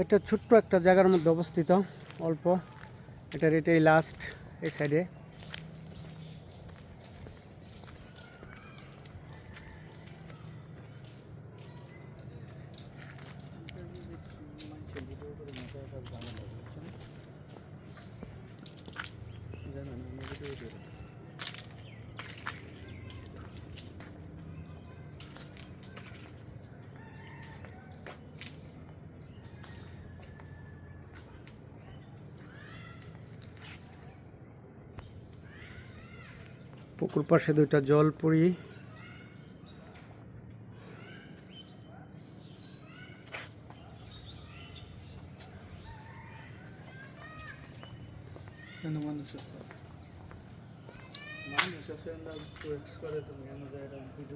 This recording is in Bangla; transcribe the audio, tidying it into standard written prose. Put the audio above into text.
এটা ছোট্ট একটা জায়গার মধ্যে অবস্থিত, অল্প। এটাই লাস্ট এই সাইডে। পুকুর পাশে দুইটা জলপুরি। মানুষ আছে, মানুষ আছে, আমরা করে তুমি জায়গাটা ভিডিও